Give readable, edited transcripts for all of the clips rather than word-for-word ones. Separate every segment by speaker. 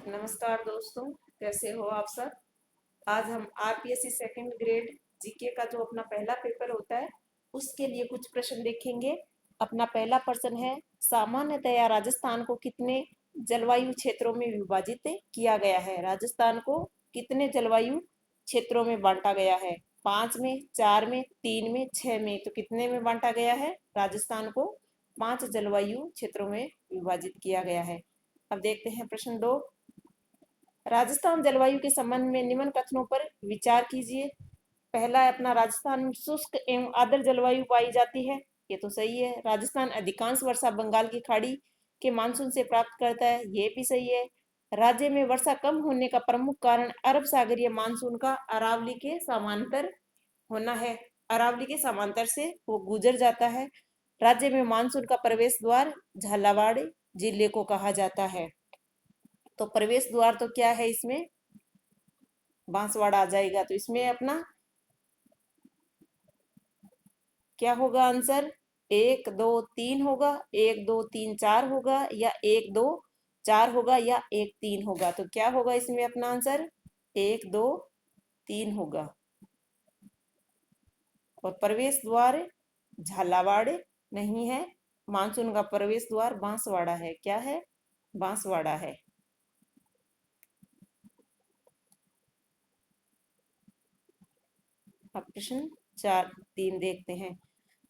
Speaker 1: नमस्कार दोस्तों, कैसे हो आप सब। आज हम आरपीएससी सेकंड ग्रेड जीके का जो अपना पहला पेपर होता है उसके लिए कुछ प्रश्न देखेंगे। अपना पहला प्रश्न है, सामान्यतया राजस्थान को कितने जलवायु क्षेत्रों में विभाजित किया गया है। राजस्थान को कितने जलवायु क्षेत्रों में बांटा गया है। 5 में, 4 में, 3 में, 6 में। तो कितने में बांटा गया है। राजस्थान को 5 जलवायु क्षेत्रों में विभाजित किया गया है। अब देखते हैं प्रश्न 2। राजस्थान जलवायु के संबंध में निम्न कथनों पर विचार कीजिए। पहला है अपना, राजस्थान में शुष्क एवं आर्द्र जलवायु पाई जाती है। ये तो सही है। राजस्थान अधिकांश वर्षा बंगाल की खाड़ी के मानसून से प्राप्त करता है। ये भी सही है। राज्य में वर्षा कम होने का प्रमुख कारण अरब सागरीय मानसून का अरावली के समांतर होना है। अरावली के समांतर से वो गुजर जाता है। राज्य में मानसून का प्रवेश द्वार झालावाड़ जिले को कहा जाता है। तो प्रवेश द्वार तो क्या है, इसमें बांसवाड़ा आ जाएगा। तो इसमें अपना क्या होगा आंसर, 1 2 3 होगा, 1 2 3 4 होगा, या 1 2 4 होगा, या 1 3 होगा। तो क्या होगा इसमें अपना आंसर, 1 2 3 होगा। और प्रवेश द्वार झालावाड़ नहीं है, मानसून का प्रवेश द्वार बांसवाड़ा है। क्या है, बांसवाड़ा है। अब प्रश्न 3 देखते हैं।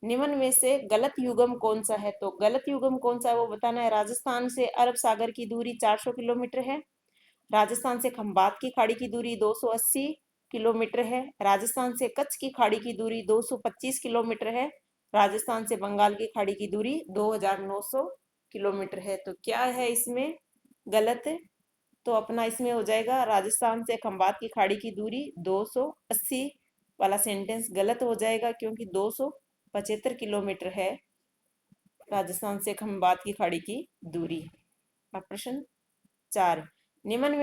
Speaker 1: निम्न में से गलत युग्म कौन सा है। तो गलत युग्म कौन सा है वो बताना है। राजस्थान से अरब सागर की दूरी 400 किलोमीटर है। राजस्थान से खंबात की खाड़ी की दूरी 280 किलोमीटर है। राजस्थान से कच्छ की खाड़ी की दूरी 225 किलोमीटर है। राजस्थान से बंगाल की खाड़ी की दूरी 2900 किलोमीटर है। तो क्या है इसमें गलत। तो अपना इसमें हो जाएगा, राजस्थान से खंबात की खाड़ी की दूरी 280 वाला सेंटेंस गलत हो जाएगा, क्योंकि 275 किलोमीटर है राजस्थान से खंबात की खाड़ी की दूरी। अब प्रश्न 4, निम्न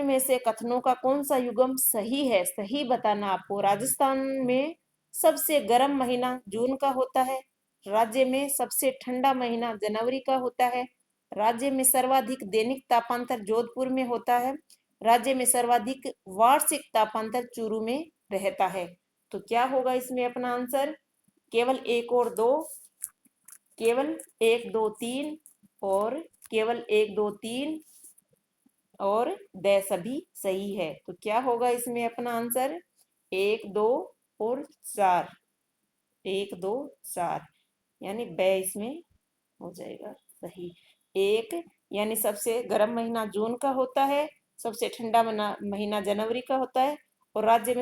Speaker 1: में से कथनों का कौन सा युग्म सही है। सही बताना आपको। राजस्थान में सबसे गर्म महीना जून का होता है। राज्य में सबसे ठंडा महीना जनवरी का होता है। राज्य में सर्वाधिक दैनिक तापांतर जोधपुर में होता है। राज्य में सर्वाधिक वार्षिक तापांतर चूरू में रहता है। तो क्या होगा इसमें अपना आंसर, केवल 1 और 2, केवल 1 2 3 और केवल 1 2 3 और द सभी सही है। तो क्या होगा इसमें अपना आंसर, 1 2 और 4, 1 2 4, यानी ब इसमें हो जाएगा सही। एक यानी सबसे गर्म महीना जून का होता है, सबसे ठंडा महीना जनवरी का होता है, और राज्य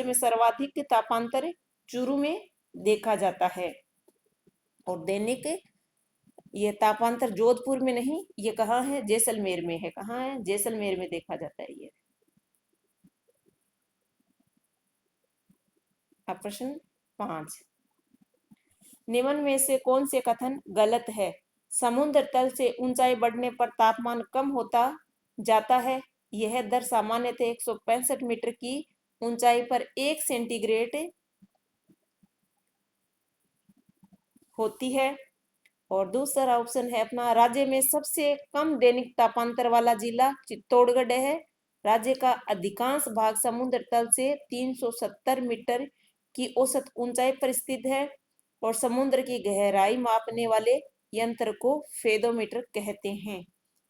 Speaker 1: में सर्वाधिक तापांतर चूरू में देखा जाता है। और दैनिक ये तापांतर जोधपुर में नहीं, ये कहाँ है, जैसलमेर में है। कहाँ है, जैसलमेर में देखा जाता है ये। अब प्रश्न 5, निम्न में से कौन से कथन गलत है। समुद्र तल से ऊंचाई बढ़ने पर तापमान कम होता जाता है। यह दर सामान्यतः 165 मीटर की ऊंचाई पर 1 सेंटीग्रेड होती है। और दूसरा ऑप्शन है अपना, राज्य में सबसे कम दैनिक तापांतर वाला जिला चित्तौड़गढ़ है। राज्य का अधिकांश भाग समुद्र तल से 370 मीटर की औसत ऊंचाई पर स्थित है। और समुद्र की गहराई मापने वाले यंत्र को फेदोमीटर कहते हैं।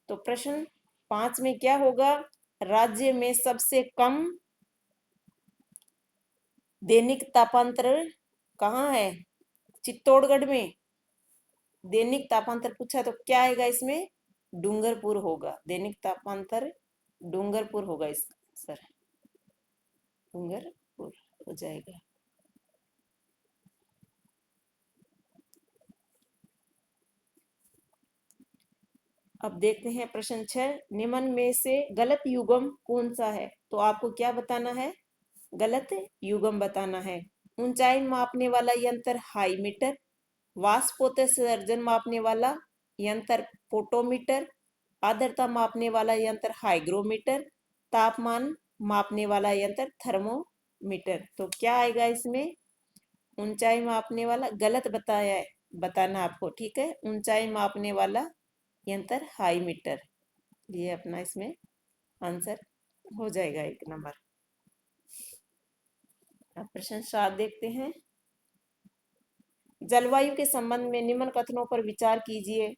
Speaker 1: तो प्रश्न 5 में क्या होगा, राज्य में सबसे कम दैनिक तापांतर कहाँ है, चित्तौड़गढ़ में। दैनिक तापांतर पूछा तो क्या आएगा इसमें, डूंगरपुर होगा। दैनिक तापांतर डूंगरपुर होगा इस सर, डूंगरपुर हो जाएगा। अब देखते हैं प्रश्न 6, निम्न में से गलत युग्म कौन सा है। तो आपको क्या बताना है, गलत युग्म बताना है। ऊंचाई मापने वाला यंत्र हाईमीटर, वाष्पोत्सर्जन मापने वाला यंत्र फोटोमीटर, आर्द्रता मापने वाला यंत्र हाइग्रोमीटर, तापमान मापने वाला यंत्र थर्मोमीटर। तो क्या आएगा इसमें, ऊंचाई मापने वाला गलत बताया है, बताना आपको। ठीक है, ऊंचाई मापने वाला ये अंतर हाई मीटर। ये अपना इसमें आंसर हो जाएगा 1 नंबर। अब प्रश्न 7 देखते हैं। जलवायु के संबंध में निम्न कथनों पर विचार कीजिए।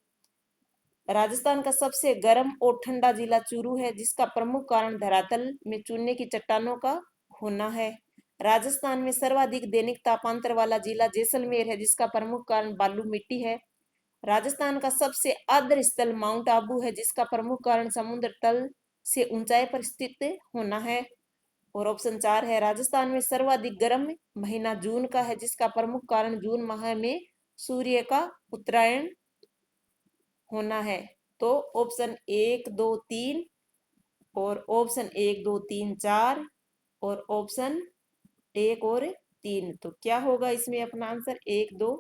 Speaker 1: राजस्थान का सबसे गर्म और ठंडा जिला चूरू है, जिसका प्रमुख कारण धरातल में चूने की चट्टानों का होना है। राजस्थान में सर्वाधिक दैनिक तापांतर वाला जिला जैसलमेर है, जिसका प्रमुख कारण बालू मिट्टी है। राजस्थान का सबसे आर्द्र स्थल माउंट आबू है, जिसका प्रमुख कारण समुद्र तल से ऊंचाई पर स्थित होना है। और ऑप्शन 4 है, राजस्थान में सर्वाधिक गर्म महीना जून का है, जिसका प्रमुख कारण जून माह में सूर्य का उत्तरायण होना है। तो ऑप्शन 1 2 3 और ऑप्शन 1 2 3 4 और ऑप्शन 1 और 3, तो क्या होगा इसमें अपना आंसर 1 2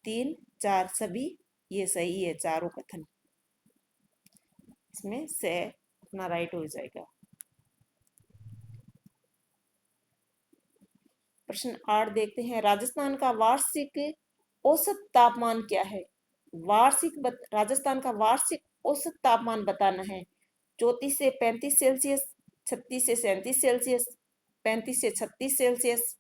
Speaker 1: 3 4 सभी ये सही है। चारों कथन इसमें से अपना राइट हो जाएगा। प्रश्न 8 देखते हैं। राजस्थान का वार्षिक औसत तापमान क्या है? राजस्थान का वार्षिक औसत तापमान बताना है। 34 से 35 सेल्सियस, 36 से 37 सेल्सियस, 35 से 36 सेल्सियस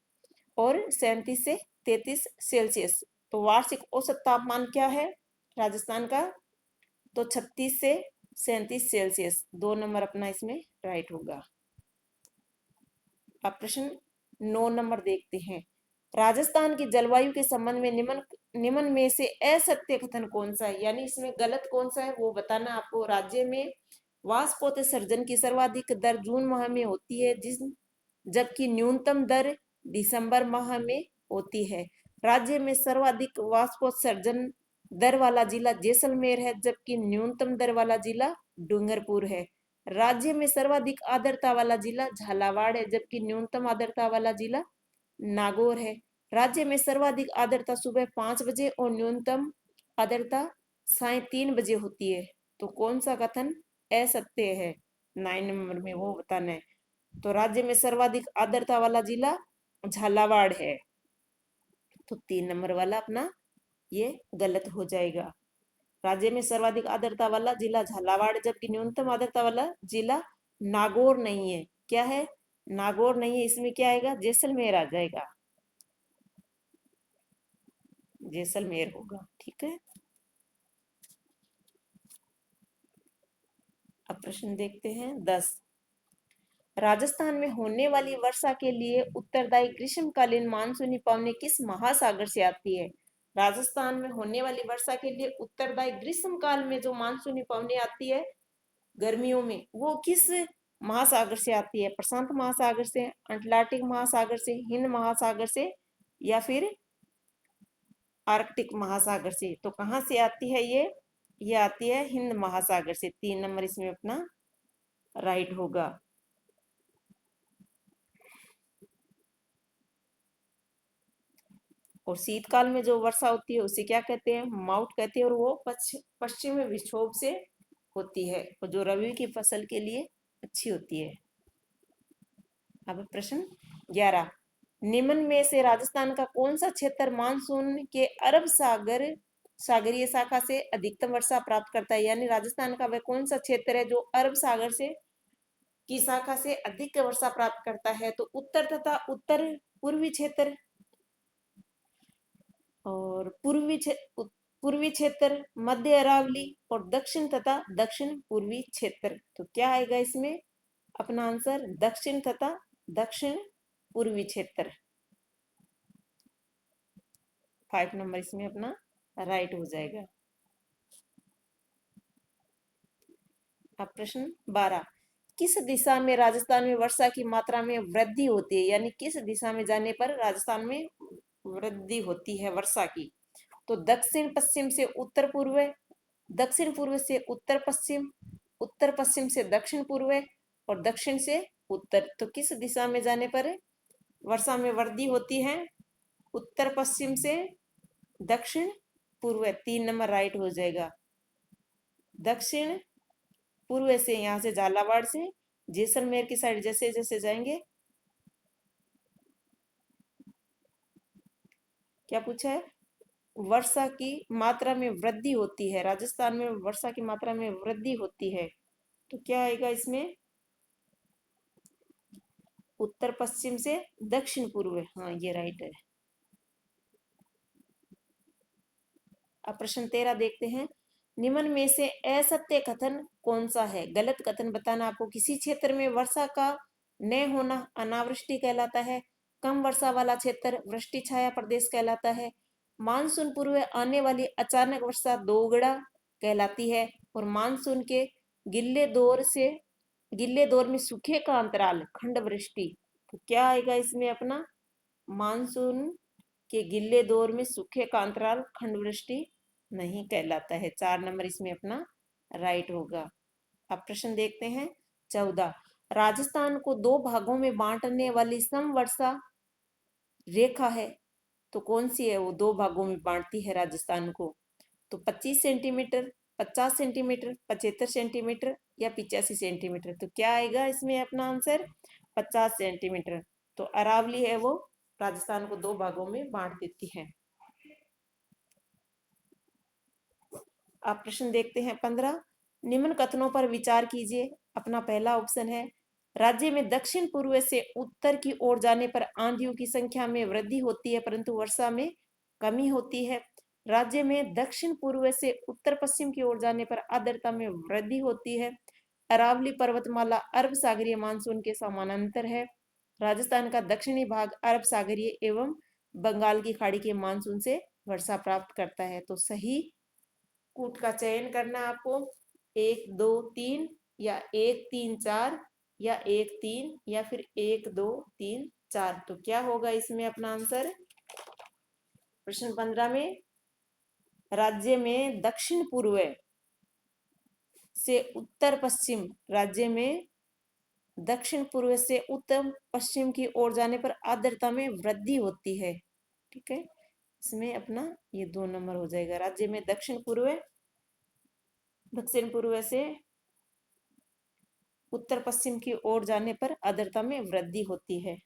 Speaker 1: और 37 से 33 सेल्सियस। तो वार्षिक औसत तापमान क्या है राजस्थान का? तो 36 से 37 सेल्सियस। 2 नंबर अपना इसमें राइट होगा। अब प्रश्न 9 नंबर देखते हैं। राजस्थान की जलवायु के संबंध में निम्न में से असत्य कथन कौन सा है, यानी इसमें गलत कौन सा है वो बताना आपको। राज्य में वाष्पोत्सर्जन की सर्वाधिक दर जून माह में होती है, जबकि न्यूनतम दर दिसंबर माह में होती है। राज्य में सर्वाधिक वाष्पोत्सर्जन दर वाला जिला जैसलमेर है, जबकि न्यूनतम दर वाला जिला डूंगरपुर है। राज्य में सर्वाधिक आर्द्रता वाला जिला झालावाड़ है, जबकि न्यूनतम आर्द्रता वाला जिला नागौर है। राज्य में सर्वाधिक आर्द्रता सुबह 5 बजे और न्यूनतम आर्द्रता साय 3 बजे होती है। तो कौन सा कथन असत्य है 9 नंबर में वो बताना है। तो राज्य में सर्वाधिक आर्द्रता वाला जिला झालावाड़ है, तो 3 नंबर वाला अपना ये गलत हो जाएगा। राज्य में सर्वाधिक आर्द्रता वाला जिला झालावाड़, जबकि न्यूनतम आर्द्रता वाला जिला नागौर नहीं है। क्या है? नागौर नहीं है। इसमें क्या आएगा? जैसलमेर आ जाएगा, जैसलमेर होगा। ठीक है। अब प्रश्न देखते हैं 10। राजस्थान में होने वाली वर्षा के लिए उत्तरदायी ग्रीष्मकालीन मानसूनी पवनें किस महासागर से आती है? राजस्थान में होने वाली वर्षा के लिए उत्तरदायी ग्रीष्म काल में जो मानसूनी पवनें आती है गर्मियों में, वो किस महासागर से आती है? प्रशांत महासागर से, अटलांटिक महासागर से, हिंद महासागर से या फिर आर्कटिक महासागर से? तो कहाँ से आती है ये आती है हिंद महासागर से। 3 नंबर इसमें अपना राइट होगा। और शीतकाल में जो वर्षा होती है उसे क्या कहते हैं? माउट कहते हैं। और वो पश्चिमी विक्षोभ से होती है, और जो रबी की फसल के लिए अच्छी होती है। अब प्रश्न 11। निम्न में से राजस्थान का कौन सा क्षेत्र मानसून के अरब सागरीय शाखा से अधिकतम वर्षा प्राप्त करता है? यानी राजस्थान का वह कौन सा क्षेत्र है जो अरब सागर से की शाखा से अधिक वर्षा प्राप्त करता है? तो उत्तर तथा उत्तर पूर्वी क्षेत्र और पूर्वी क्षेत्र, मध्य अरावली और दक्षिण तथा दक्षिण पूर्वी क्षेत्र। तो क्या आएगा इसमें अपना आंसर? दक्षिण तथा दक्षिण पूर्वी क्षेत्र। 5 नंबर इसमें अपना राइट हो जाएगा। अब प्रश्न 12। किस दिशा में राजस्थान में वर्षा की मात्रा में वृद्धि होती है? यानी किस दिशा में जाने पर राजस्थान में वृद्धि होती है वर्षा की? तो दक्षिण पश्चिम से उत्तर पूर्व, दक्षिण पूर्व से उत्तर पश्चिम, उत्तर पश्चिम से दक्षिण पूर्व और दक्षिण से उत्तर। तो किस दिशा में जाने पर वर्षा में वृद्धि होती है? उत्तर पश्चिम से दक्षिण पूर्व। 3 नंबर राइट हो जाएगा। दक्षिण पूर्व से यहाँ से झालावाड़ से जैसलमेर की साइड जैसे जैसे जाएंगे। क्या पूछा है? वर्षा की मात्रा में वृद्धि होती है, राजस्थान में वर्षा की मात्रा में वृद्धि होती है, तो क्या आएगा इसमें? उत्तर पश्चिम से दक्षिण पूर्व। हाँ, ये राइट है। अब प्रश्न 13 देखते हैं। निम्न में से असत्य कथन कौन सा है? गलत कथन बताना आपको। किसी क्षेत्र में वर्षा का न होना अनावृष्टि कहलाता है। कम वर्षा वाला क्षेत्र वृष्टि छाया प्रदेश कहलाता है। मानसून पूर्व आने वाली अचानक वर्षा दोगड़ा कहलाती है। और मानसून के गिल्ले दौर में सूखे का अंतराल खंड वृष्टि। तो क्या आएगा इसमें अपना? मानसून के गिल्ले दौर में सूखे का अंतराल खंड वृष्टि नहीं कहलाता है। 4 नंबर इसमें अपना राइट होगा। अब प्रश्न देखते हैं 14। राजस्थान को दो भागों में बांटने वाली समवर्षा रेखा है, तो कौन सी है? वो दो भागों में बांटती है राजस्थान को। तो 25 सेंटीमीटर, 50 सेंटीमीटर, 75 सेंटीमीटर या 85 सेंटीमीटर। तो क्या आएगा इसमें अपना आंसर? 50 सेंटीमीटर। तो अरावली है वो राजस्थान को दो भागों में बांट देती है। आप प्रश्न देखते हैं 15। निम्न कथनों पर विचार कीजिए। अपना पहला ऑप्शन है, राज्य में दक्षिण पूर्व से उत्तर की ओर जाने पर आंधियों की संख्या में वृद्धि होती है परंतु वर्षा में कमी होती है। राज्य में दक्षिण पूर्व से उत्तर पश्चिम की ओर जाने पर आर्द्रता में वृद्धि होती है। अरावली पर्वतमाला अरब सागरीय मानसून के समानांतर है। राजस्थान का दक्षिणी भाग अरब सागरीय एवं बंगाल की खाड़ी के मानसून से वर्षा प्राप्त करता है। तो सही कूट का चयन करना आपको। 1 2 3 या 1 3 4 या 1 3 या फिर 1 2 3 4। तो क्या होगा इसमें अपना आंसर? प्रश्न 15 में राज्य में दक्षिण पूर्व से उत्तर पश्चिम, राज्य में दक्षिण पूर्व से उत्तर पश्चिम की ओर जाने पर आर्द्रता में वृद्धि होती है। ठीक है, इसमें अपना ये 2 नंबर हो जाएगा। राज्य में दक्षिण पूर्व से उत्तर पश्चिम की ओर जाने पर आर्द्रता में वृद्धि होती है।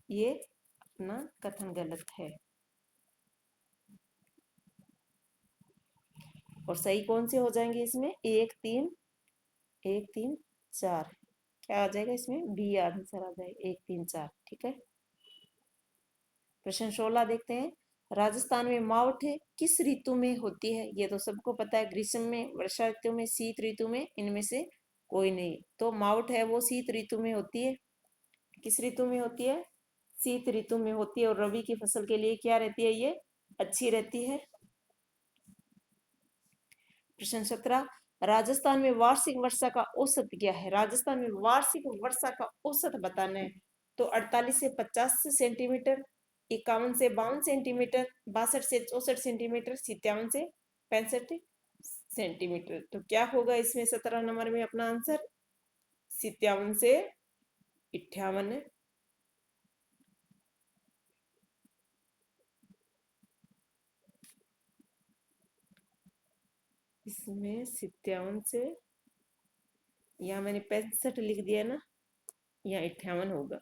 Speaker 1: ये अपना कथन गलत है। और सही कौन से हो जाएंगे इसमें? 1 3 1 3 4। क्या आ जाएगा इसमें? बी आंसर आ जाएगा 1 3 4। ठीक है। प्रश्न 16 देखते हैं। राजस्थान में मावठ किस ऋतु में होती है? ये तो सबको पता है, ग्रीष्म में, वर्षा ऋतु में, शीत ऋतु में, इनमें से कोई नहीं। तो मावठ है वो शीत ऋतु में होती है। किस ऋतु में होती है? शीत ऋतु में होती है। और रबी की फसल के लिए क्या रहती है? ये अच्छी रहती है। प्रश्न 17। राजस्थान में वार्षिक वर्षा का औसत क्या है? राजस्थान में वार्षिक वर्षा का औसत बताना है। तो 48 से 50 सेंटीमीटर, 51 से 52 सेंटीमीटर, 62 से 64 सेंटीमीटर, 57 से 65 सेंटीमीटर। तो क्या होगा इसमें 17 नंबर में अपना आंसर? 57 से 58। इसमें 57 से, यहाँ मैंने 65 लिख दिया ना, यहाँ 58 होगा।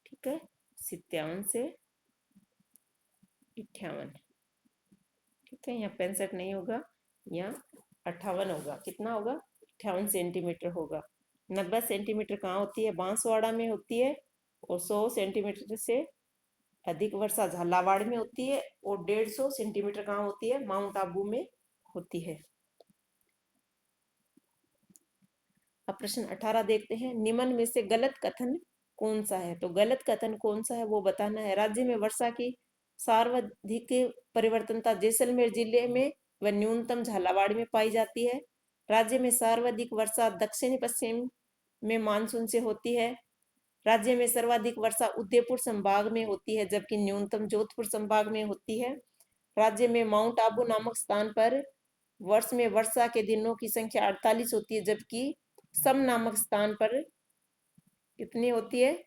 Speaker 1: ठीक है, 57 से 58। ठीक है, यहाँ 65 नहीं होगा, यहाँ 58 होगा। कितना होगा? 58 सेंटीमीटर होगा। 90 सेंटीमीटर कहाँ होती है? बांसवाड़ा में होती है। और 100 सेंटीमीटर से अधिक वर्षा झालावाड़ में होती है। और 150 सेंटीमीटर कहाँ होती है? माउंट आबू में होती है। अब प्रश्न 18 देखते हैं। निम्न में से गलत कथन कौन सा है? तो गलत कथन कौन सा है वो बताना है। राज्य में वर्षा की सर्वाधिक परिवर्तनता जैसलमेर जिले में व न्यूनतम झालावाड़ में पाई जाती है। राज्य में सर्वाधिक वर्षा दक्षिणी पश्चिम में मानसून से होती है। राज्य में सर्वाधिक वर्षा उदयपुर संभाग में होती है जबकि न्यूनतम जोधपुर संभाग में होती है। राज्य में माउंट आबू नामक स्थान पर वर्ष में वर्षा के दिनों की संख्या 48 होती है जबकि सम नामक स्थान पर कितनी होती है?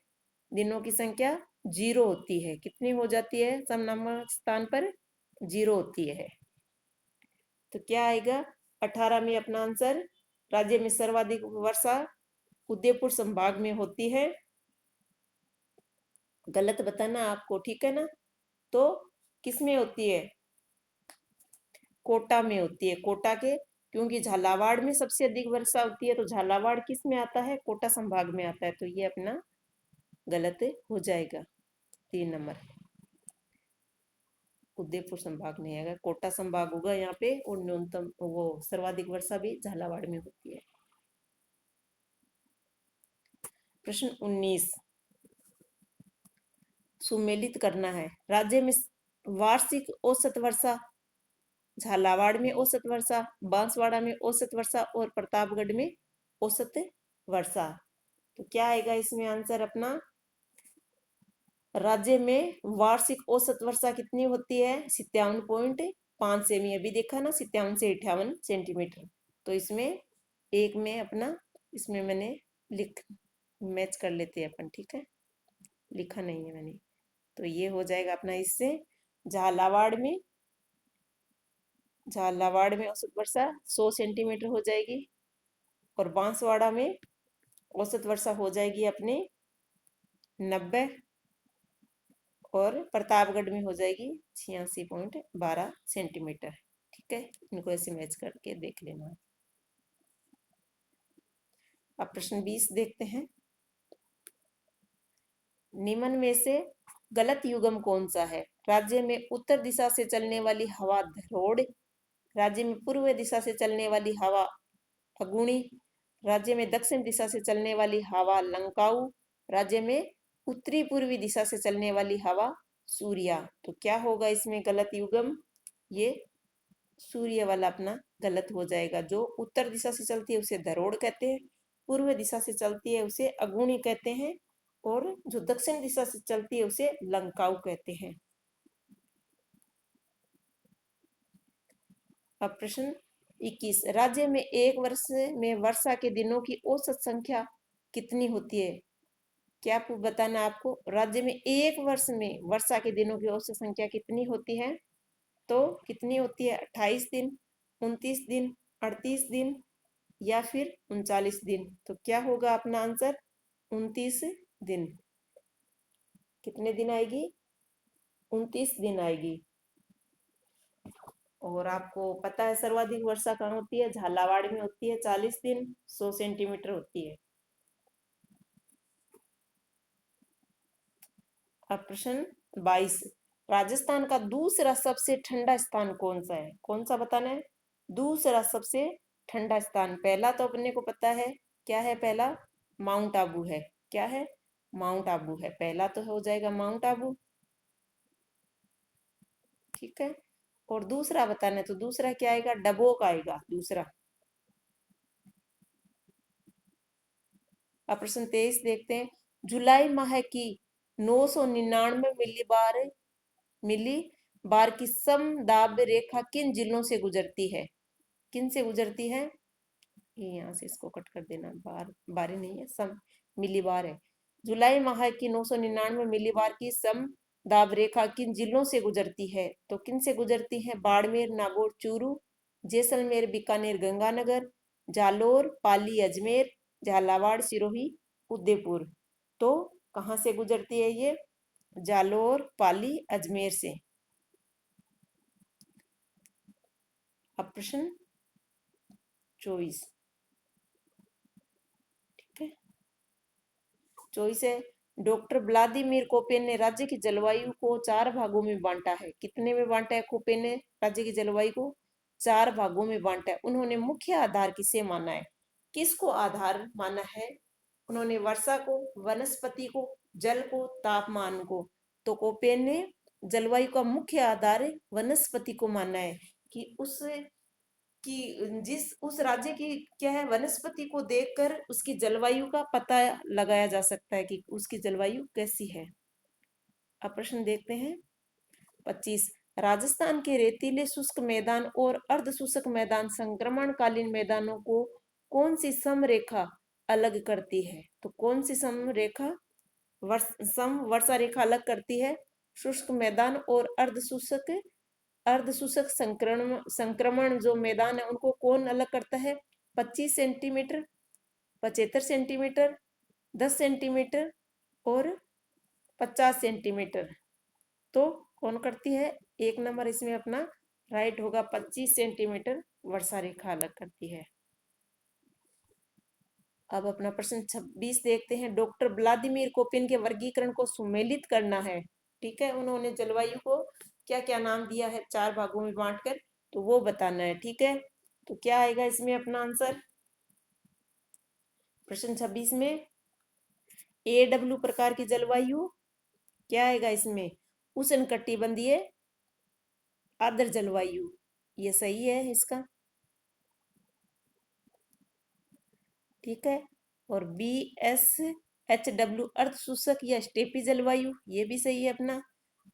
Speaker 1: दिनों की संख्या 0 होती है। कितनी हो जाती है सम नामक स्थान पर? 0 होती है। तो क्या आएगा 18 में अपना आंसर? राज्य में सर्वाधिक वर्षा उदयपुर संभाग में होती है गलत बताना आपको, ठीक है ना। तो किस में होती है, कोटा में होती है, कोटा के, क्योंकि झालावाड़ में सबसे अधिक वर्षा होती है, तो झालावाड़ किस में आता है, कोटा संभाग में आता है, तो ये अपना गलत हो जाएगा। 3 नंबर उदयपुर संभाग नहीं आएगा, कोटा संभाग होगा यहाँ पे, और न्यूनतम वो सर्वाधिक वर्षा भी झालावाड़ में होती है। प्रश्न 19 सुमेलित करना है। राज्य में वार्षिक औसत वर्षा, झालावाड़ में औसत वर्षा, बांसवाड़ा में औसत वर्षा और प्रतापगढ़ में औसत वर्षा। तो क्या आएगा इसमें आंसर अपना, राज्य में वार्षिक औसत वर्षा कितनी होती है, 57.5 सेमी, अभी देखा ना, 57 से 58 सेंटीमीटर। तो इसमें एक में अपना, इसमें मैंने लिख मैच कर लेते हैं अपन, ठीक है, लिखा नहीं है मैंने। तो ये हो जाएगा अपना इससे, झालावाड़ में झालावाड़ में औसत वर्षा 100 सेंटीमीटर हो जाएगी, और बांसवाड़ा में औसत वर्षा हो जाएगी अपने 90, और प्रतापगढ़ में हो जाएगी 86.12 सेंटीमीटर। ठीक है, इनको ऐसे मैच करके देख लेना। अब प्रश्न 20 देखते हैं। निम्न में से गलत युग्म कौन सा है। राज्य में उत्तर दिशा से चलने वाली हवा धरोड़, राज्य में पूर्व दिशा से चलने वाली हवा फगुणी, राज्य में दक्षिण दिशा से चलने वाली हवा लंकाऊ, राज्य में उत्तरी पूर्वी दिशा से चलने वाली हवा सूर्या। तो क्या होगा इसमें गलत युग्म, ये सूर्य वाला अपना गलत हो जाएगा। जो उत्तर दिशा से चलती है उसे धरोड़ कहते हैं, पूर्व दिशा से चलती है उसे अगुणी कहते हैं, और जो दक्षिण दिशा से चलती है उसे लंकाऊ कहते हैं। अब प्रश्न 21, राज्य में एक वर्ष में वर्षा के दिनों की औसत संख्या कितनी होती है। क्या बताना आपको, राज्य में एक वर्ष में वर्षा के दिनों की औसत संख्या कितनी होती है। तो कितनी होती है, 28 दिन, 29 दिन, 38 दिन, या फिर 39 दिन। तो क्या होगा अपना आंसर, 29 दिन। कितने दिन आएगी, 29 दिन आएगी। और आपको पता है सर्वाधिक वर्षा कहाँ होती है, झालावाड़ में होती है, 40 दिन 100 सेंटीमीटर होती है। अब प्रश्न 22, राजस्थान का दूसरा सबसे ठंडा स्थान कौन सा है। कौन सा बताना है, दूसरा सबसे ठंडा स्थान। पहला तो अपने को पता है, क्या है पहला, माउंट आबू है। क्या है, माउंट आबू है पहला, तो हो जाएगा माउंट आबू। ठीक है, और दूसरा बताना है, तो दूसरा क्या आएगा, डबोक आएगा दूसरा। अब प्रश्न 23 देखते हैं। जुलाई माह की 999 मिली बार की समदाब रेखा किन जिलों से गुजरती है। किन से गुजरती है, ये यहाँ से इसको कट कर देना, बार बारी नहीं है, सम मिली बार है। जुलाई माह की 999 मिली बार की सम दाब रेखा किन जिलों से गुजरती है। तो किन से गुजरती है, बाड़मेर, नागौर, चूरू, जैसलमेर, बीकानेर, गंगानगर, जालोर, पाली, अजमेर, झालावाड़, सिरोही, उदयपुर। तो कहाँ से गुजरती है ये, जालोर, पाली, अजमेर से। अब प्रश्न 24, ठीक है, 24 है, डॉक्टर व्लादिमीर कोपेन ने राज्य की जलवायु को 4 भागों में बांटा है। कितने में बांटा है कोपेन ने राज्य की जलवायु को, 4 भागों में बांटा है। उन्होंने मुख्य आधार किसे माना है, किसको आधार माना है, उन्होंने वर्षा को, वनस्पति को, जल को, तापमान को। तो कोपेन ने जलवायु का मुख्य आधार वनस्पति को माना है, कि उस कि जिस उस राज्य की क्या है, वनस्पति को देखकर उसकी जलवायु का पता लगाया जा सकता है कि उसकी जलवायु कैसी है। अब प्रश्न देखते हैं 25, राजस्थान के रेतीले शुष्क मैदान और अर्ध शुष्क मैदान संक्रमणकालीन मैदानों को कौन सी समरेखा अलग करती है। तो कौन सी समरेखा, वर्षा रेखा अलग करती है, शुष्क मैदान और अर्ध शुष्क संक्रमण जो मैदान है उनको कौन अलग करता है, 25 सेंटीमीटर, 75 सेंटीमीटर, 10 सेंटीमीटर और 50 सेंटीमीटर। तो कौन करती है? 1 नंबर इसमें अपना राइट होगा। 25 सेंटीमीटर वर्षा रेखा अलग करती है। अब अपना प्रश्न 26 देखते हैं। डॉक्टर व्लादिमीर कोपिन के वर्गीकरण को सुमेलित करना है। ठीक है, उन्होंने जलवायु को क्या क्या नाम दिया है 4 भागों में बांटकर, तो वो बताना है। ठीक है, तो क्या आएगा इसमें अपना आंसर प्रश्न 26 में? AW प्रकार की जलवायु। क्या आएगा इसमें? उष्णकटिबंधीय आर्द्र जलवायु। ये सही है इसका। ठीक है, और BSHW अर्ध शुष्क या स्टेपी जलवायु, ये भी सही है अपना।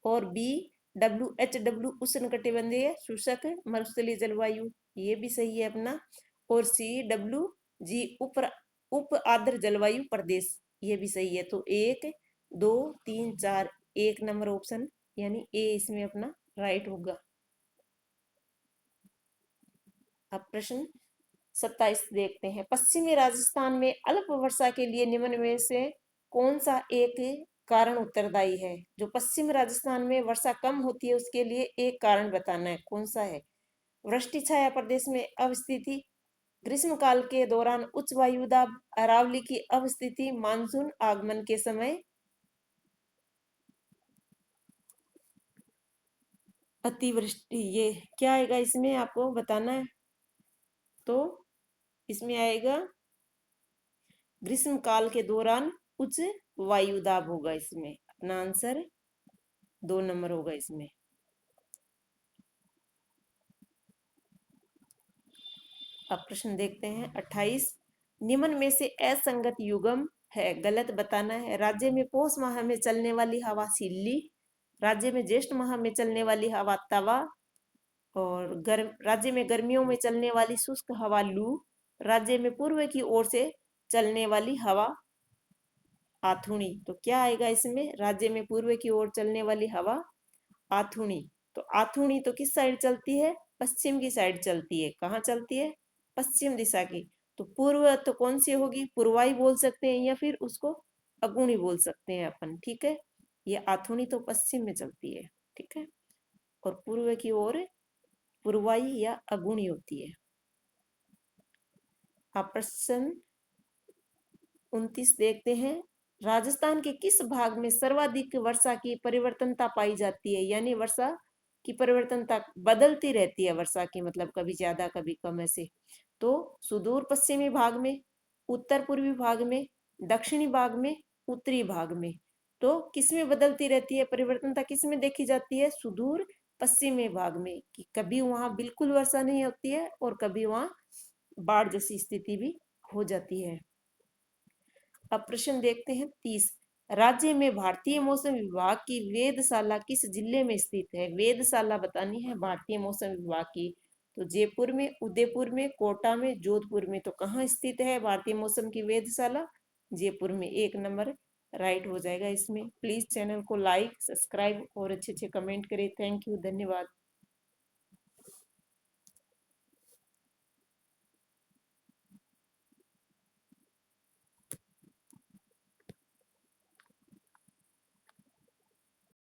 Speaker 1: और BWHW उष्णकटिबंधीय शुष्क मरुस्थलीय जलवायु, ये भी सही है अपना। और CWG उप आर्द्र जलवायु प्रदेश, ये भी सही है। तो 1 2 3 4, 1 नंबर ऑप्शन यानी ए इसमें अपना राइट होगा। अब प्रश्न 27 देखते हैं। पश्चिमी राजस्थान में अल्प वर्षा के लिए निम्न में से कौन सा एक कारण उत्तरदायी है? जो पश्चिम राजस्थान में वर्षा कम होती है उसके लिए एक कारण बताना है, कौन सा है? वृष्टि छाया प्रदेश में अवस्थिति, ग्रीष्म काल के दौरान उच्च वायुदाब, अरावली की अवस्थिति, मानसून आगमन के समय अतिवृष्टि। ये क्या आएगा इसमें आपको बताना है। तो इसमें आएगा ग्रीष्म काल के दौरान उच्च वायुदाब होगा इसमें। अपना आंसर 2 नंबर होगा इसमें। अब प्रश्न देखते हैं 28। निम्न में से असंगत युग्म है, गलत बताना है। राज्य में पौष माह में चलने वाली हवा सिल्ली, राज्य में ज्येष्ठ माह में चलने वाली हवा तवा, और राज्य में गर्मियों में चलने वाली शुष्क हवा लू, राज्य में पूर्व की ओर से चलने वाली हवा आथुनी। तो क्या आएगा इसमें? राज्य में पूर्व की ओर चलने वाली हवा आथुनी। तो आथुनी तो किस साइड चलती है? पश्चिम की साइड चलती है। कहाँ चलती है? पश्चिम दिशा की। तो पूर्व तो कौन सी होगी? पूर्वाई बोल सकते हैं या फिर उसको अगुणी बोल सकते हैं अपन। ठीक है, ये आथुनी तो पश्चिम में चलती है। ठीक है, और पूर्व की ओर पूर्वाई या अगुणी होती है। आप प्रश्न 29 देखते हैं। राजस्थान के किस भाग में सर्वाधिक वर्षा की परिवर्तनता पाई जाती है? यानी वर्षा की परिवर्तनता बदलती रहती है वर्षा की, मतलब कभी ज्यादा कभी कम ऐसे। तो सुदूर पश्चिमी भाग में, उत्तर पूर्वी भाग में, दक्षिणी भाग में, उत्तरी भाग में। तो किसमें बदलती रहती है परिवर्तनता? किसमें देखी जाती है? सुदूर पश्चिमी भाग में, कि कभी वहां बिल्कुल वर्षा नहीं होती है और कभी वहां बाढ़ जैसी स्थिति भी हो जाती है। अब प्रश्न देखते हैं 30। राज्य में भारतीय मौसम विभाग की वेधशाला किस जिले में स्थित है? वेधशाला बतानी है भारतीय मौसम विभाग की। तो जयपुर में, उदयपुर में, कोटा में, जोधपुर में। तो कहाँ स्थित है भारतीय मौसम की वेधशाला? जयपुर में। 1 नंबर राइट हो जाएगा इसमें। प्लीज चैनल को लाइक, सब्सक्राइब और अच्छे अच्छे कमेंट करें। थैंक यू, धन्यवाद।